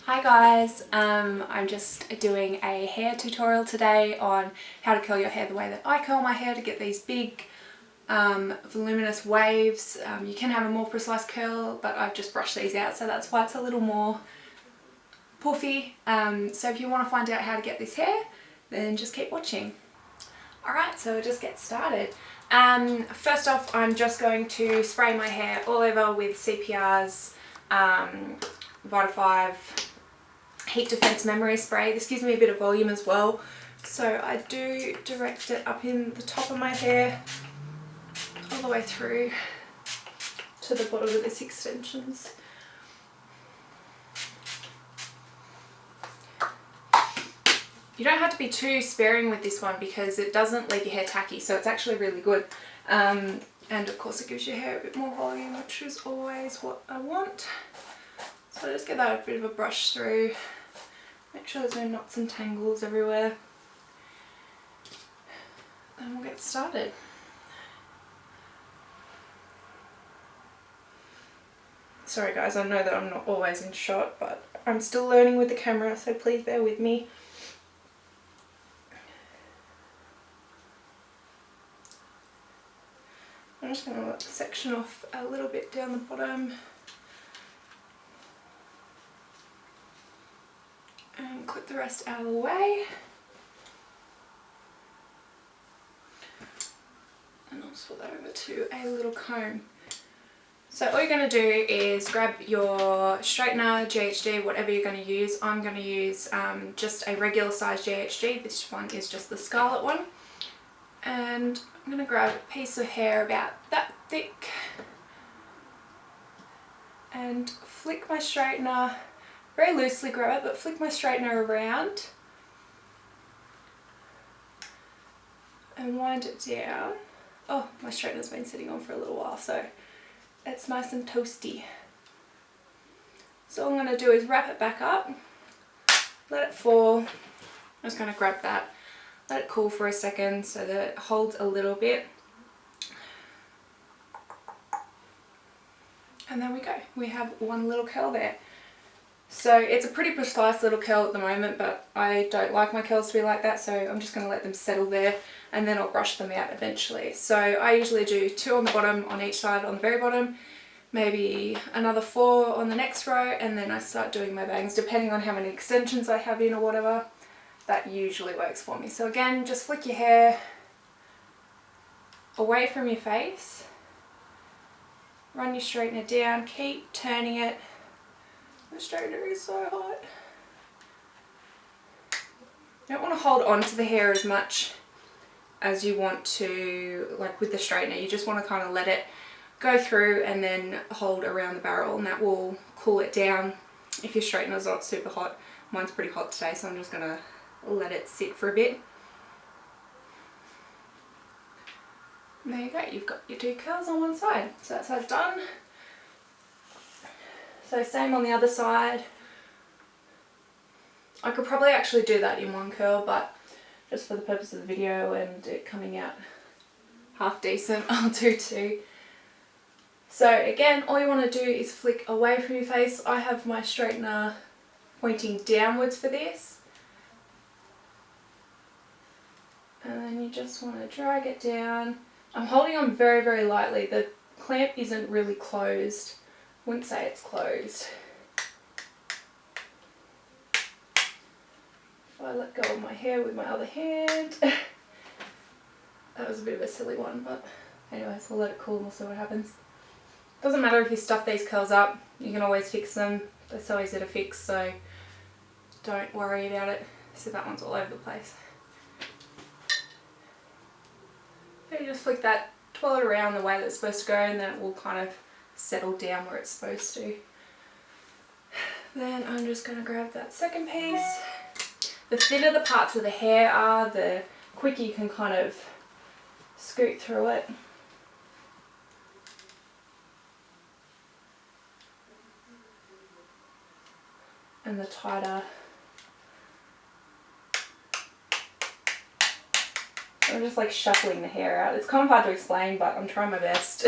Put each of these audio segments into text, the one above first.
Hi guys, I'm just doing a hair tutorial today on how to curl your hair the way that I curl my hair to get these big voluminous waves. You can have a more precise curl, but I've just brushed these out, so that's why it's a little more puffy. So if you want to find out how to get this hair, then just keep watching. Alright, so we'll just get started. First off, I'm just going to spray my hair all over with CPR's Vita 5 Heat Defense Memory Spray. This gives me a bit of volume as well, so I do direct it up in the top of my hair all the way through to the bottom of this extensions. You don't have to be too sparing with this one because it doesn't leave your hair tacky, so it's actually really good. And of course it gives your hair a bit more volume, which is always what I want. So I just get that a bit of a brush through, make sure there's no knots and tangles everywhere, and we'll get started. Sorry guys, I know that I'm not always in shot, but I'm still learning with the camera, so please bear with me. I'm just going to section off a little bit down the bottom and clip the rest out of the way. And I'll just put that over to a little comb. So all you're going to do is grab your straightener, GHD, whatever you're going to use. I'm going to use just a regular size GHD. This one is just the Scarlet one. And I'm going to grab a piece of hair about that thick and flick my straightener, very loosely grab it, but flick my straightener around and wind it down. Oh, my straightener's been sitting on for a little while, so it's nice and toasty. So all I'm going to do is wrap it back up, let it fall. I'm just going to grab that, let it cool for a second so that it holds a little bit. And there we go. We have one little curl there. So it's a pretty precise little curl at the moment, but I don't like my curls to be like that, so I'm just going to let them settle there and then I'll brush them out eventually. So I usually do 2 on the bottom on each side on the very bottom, maybe another 4 on the next row, and then I start doing my bangs depending on how many extensions I have in or whatever. That usually works for me. So again, just flick your hair away from your face, run your straightener down, keep turning it. The straightener is so hot. You don't want to hold on to the hair as much as you want to, like with the straightener. You just want to kind of let it go through and then hold around the barrel, and that will cool it down if your straightener's not super hot. Mine's pretty hot today, so I'm just going to let it sit for a bit. And there you go, you've got your 2 curls on one side. So that side's done. So same on the other side. I could probably actually do that in one curl, but just for the purpose of the video and it coming out half decent, I'll do 2. So again, all you want to do is flick away from your face. I have my straightener pointing downwards for this. And then you just want to drag it down. I'm holding on very, very lightly. The clamp isn't really closed. I wouldn't say it's closed. If I let go of my hair with my other hand. That was a bit of a silly one, but anyways, we'll let it cool and we'll see what happens. Doesn't matter if you stuff these curls up, you can always fix them. They're so easy to fix, so don't worry about it. See, that one's all over the place. So you just flick that, twirl it around the way that it's supposed to go, and then it will kind of settle down where it's supposed to. Then I'm just going to grab that second piece. The thinner the parts of the hair are, the quicker you can kind of scoot through it. And the tighter. I'm just like shuffling the hair out. It's kind of hard to explain, but I'm trying my best.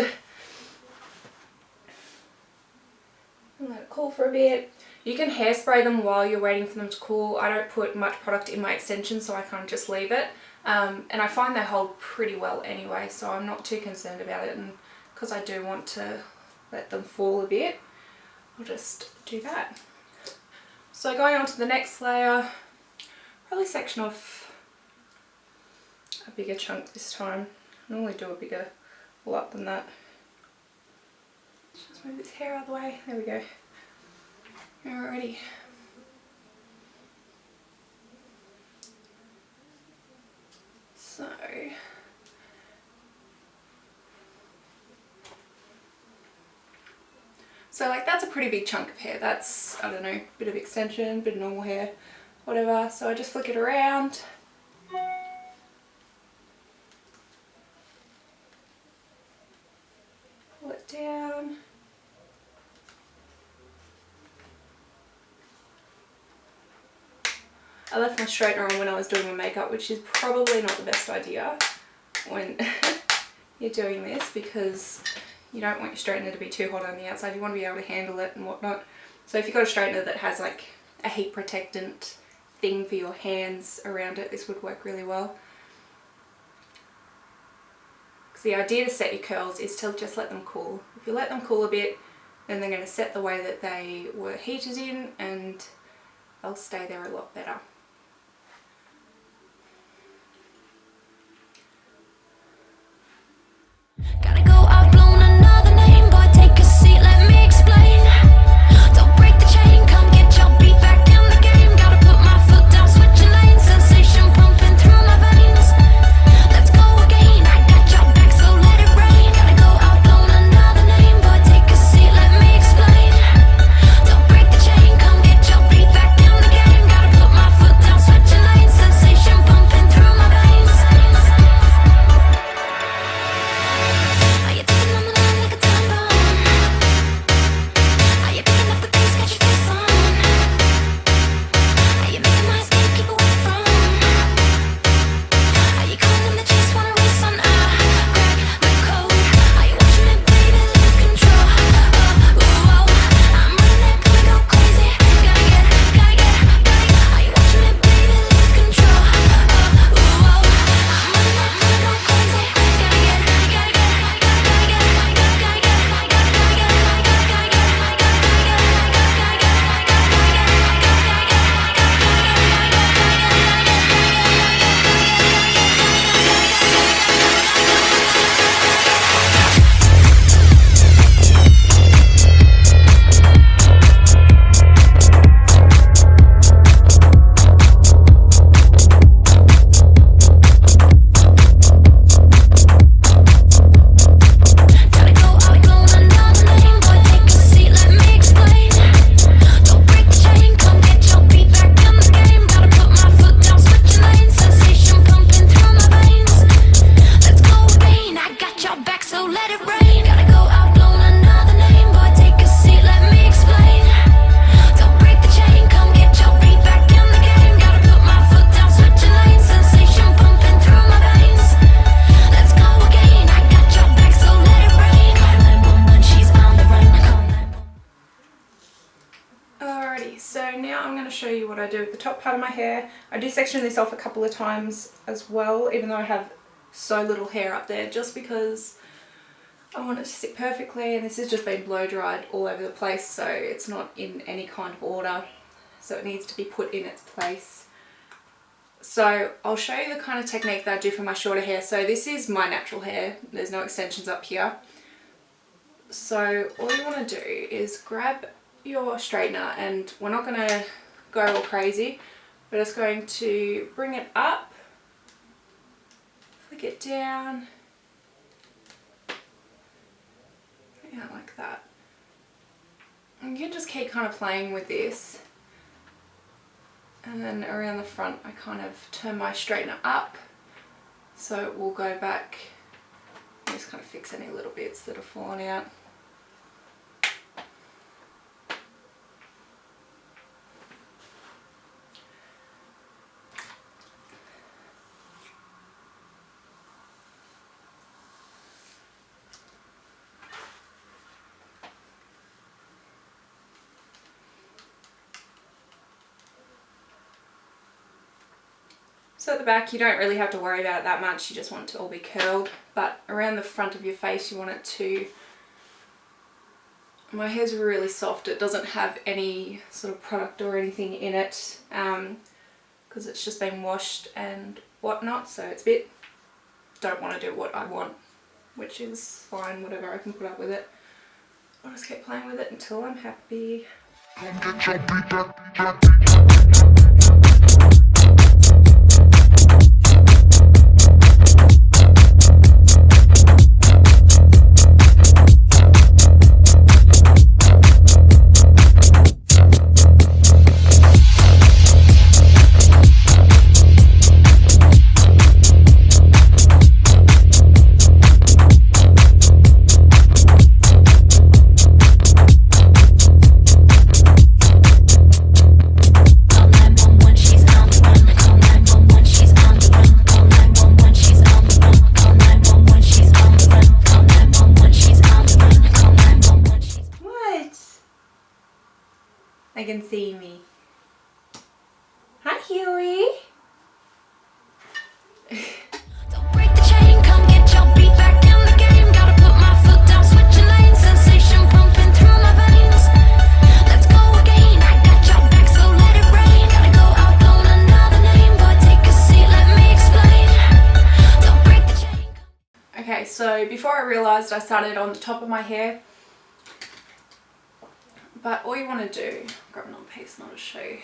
And let it cool for a bit. You can hairspray them while you're waiting for them to cool. I don't put much product in my extensions, so I kind of just leave it. And I find they hold pretty well anyway, so I'm not too concerned about it. And because I do want to let them fall a bit, I'll just do that. So going on to the next layer, probably section off a bigger chunk this time. I normally do a bigger lot than that. Just move this hair out of the way. There we go. Alrighty. So like that's a pretty big chunk of hair. That's, I don't know, bit of extension, bit of normal hair, whatever. So I just flick it around. Pull it down. I left my straightener on when I was doing my makeup, which is probably not the best idea when you're doing this, because you don't want your straightener to be too hot on the outside. You want to be able to handle it and whatnot. So if you've got a straightener that has like a heat protectant thing for your hands around it, this would work really well. Because the idea to set your curls is to just let them cool. If you let them cool a bit, then they're going to set the way that they were heated in, and they'll stay there a lot better. Gotta go, I've blown another name, but take a seat, let me explain. Don't break the chain, come get your beat back in the game. Gotta put my foot down, switching lanes, sensation pumping through my veins. Let's go again, I got your back, so let it rain. Gotta go, I've blown another name, but take a seat, let me explain. Don't break the chain, come get your beat back in the game. Gotta put my foot down, switching lanes, sensation pumping through my veins. Are you taking on the line like a time bomb? Are you picking up the pace, got your face on? Are you making my escape, keep away from? Are you calling the chase, wanna race on? Crack the code. Are you watching me, baby, lose control? Oh, I'm running that, gonna go crazy. Gotta get. Are you watching me, baby, lose control? Oh, I'm running that, gonna go crazy. Gotta get. Gotta go, I've blown another name, but take a seat, let me explain. Don't break the chain, come get your beat back in the game. Gotta put my foot down, switching lanes, sensation pumping through my veins. Let's go again, I got your back, so let it rain. Gotta go, I've blown another name, but take a seat, let me explain. Don't break the chain, come get your beat back in the game. Gotta put my foot down, switching lanes, sensation pumping through my veins. Let's go again, I got your back, so let it rain. Call 911, she's on the run. Call 911. Alrighty, so now I'm going to show you what I do with the top part of my hair. I do section this off a couple of times as well, even though I have so little hair up there, just because I want it to sit perfectly, and this has just been blow dried all over the place, so it's not in any kind of order, so it needs to be put in its place. So I'll show you the kind of technique that I do for my shorter hair. So this is my natural hair, there's no extensions up here. So all you want to do is grab your straightener, and we're not going to go all crazy, we're just going to bring it up, flick it down, yeah, like that. And you can just keep kind of playing with this, and then around the front I kind of turn my straightener up so it will go back and just kind of fix any little bits that have fallen out. So at the back you don't really have to worry about it that much, you just want it to all be curled, but around the front of your face you want it to... My hair's really soft, it doesn't have any sort of product or anything in it because it's just been washed and whatnot, so it's a bit... don't want to do what I want, which is fine, whatever, I can put up with it. I'll just keep playing with it until I'm happy. They can see me. Hi, Huey. Don't break the chain, come get your beat back in the game. Gotta put my foot down, switching lanes, sensation pumping through my veins. Let's go again, I got your back, so let it rain. Gotta go out on another name, boy, take a seat, let me explain. Don't break the chain. Okay, so before I realised I started on the top of my hair, but all you want to do, grab another piece, not a shoe.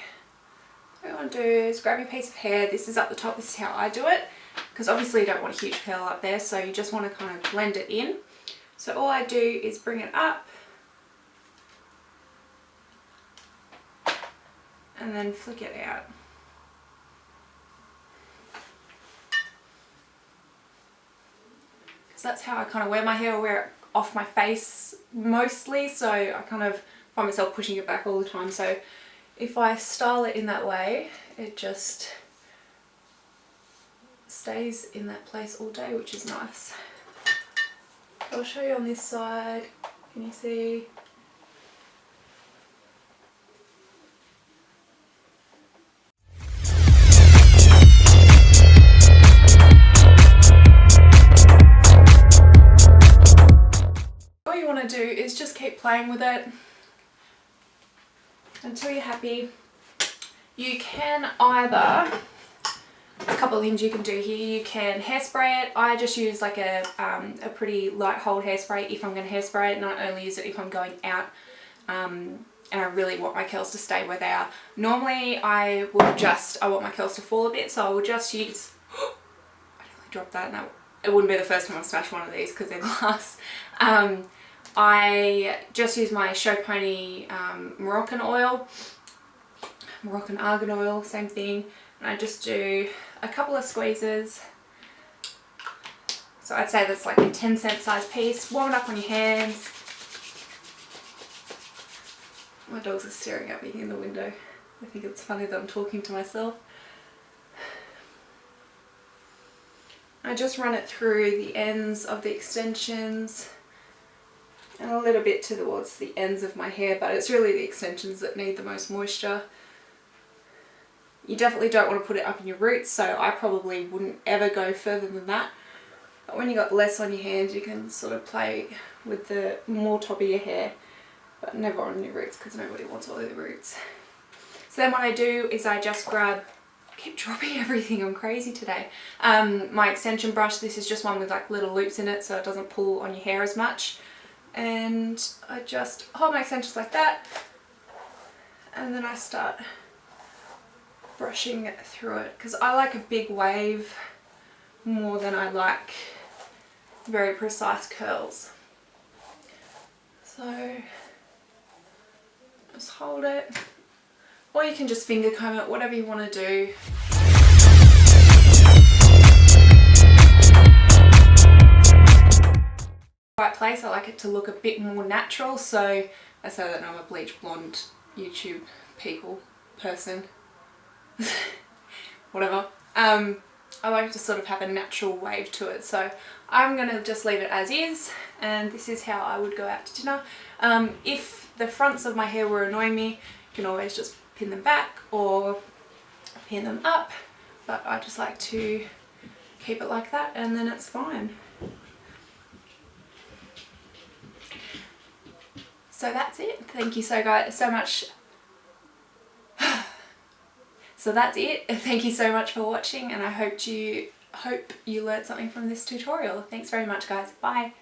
All you want to do is grab your piece of hair. This is up the top, this is how I do it, because obviously you don't want a huge curl up there, so you just want to kind of blend it in. So all I do is bring it up and then flick it out. Because that's how I kind of wear my hair. I wear it off my face mostly, so I kind of find myself pushing it back all the time. So if I style it in that way, it just stays in that place all day, which is nice. I'll show you on this side. Can you see? All you want to do is just keep playing with it until you're happy. You can either, a couple of things you can do here, you can hairspray it. I just use like a pretty light hold hairspray if I'm going to hairspray it, and I only use it if I'm going out and I really want my curls to stay where they are. Normally I want my curls to fall a bit, so I will just use, I nearly dropped that, and it wouldn't be the first time I've smashed one of these because they're glass. I just use my Show Pony Moroccan argan oil, same thing, and I just do a couple of squeezes. So I'd say that's like a 10-cent size piece. Warm it up on your hands. My dogs are staring at me in the window. I think it's funny that I'm talking to myself. I just run it through the ends of the extensions and a little bit towards the ends of my hair, but it's really the extensions that need the most moisture. You definitely don't want to put it up in your roots, so I probably wouldn't ever go further than that. But when you got less on your hands, you can sort of play with the more top of your hair, but never on your roots because nobody wants all the roots. So then what I do is I just grab, I keep dropping everything, I'm crazy today. My extension brush, this is just one with like little loops in it so it doesn't pull on your hair as much. And I just hold my extensions like that, and then I start brushing through it because I like a big wave more than I like very precise curls. So just hold it, or you can just finger comb it, whatever you want to do. Right place, I like it to look a bit more natural, so I say that I'm a bleach blonde YouTube person, whatever. I like to sort of have a natural wave to it, so I'm going to just leave it as is, and this is how I would go out to dinner. If the fronts of my hair were annoying me, you can always just pin them back or pin them up, but I just like to keep it like that and then it's fine. So that's it. Thank you so much. So that's it. Thank you so much for watching, and I hope you learned something from this tutorial. Thanks very much, guys. Bye.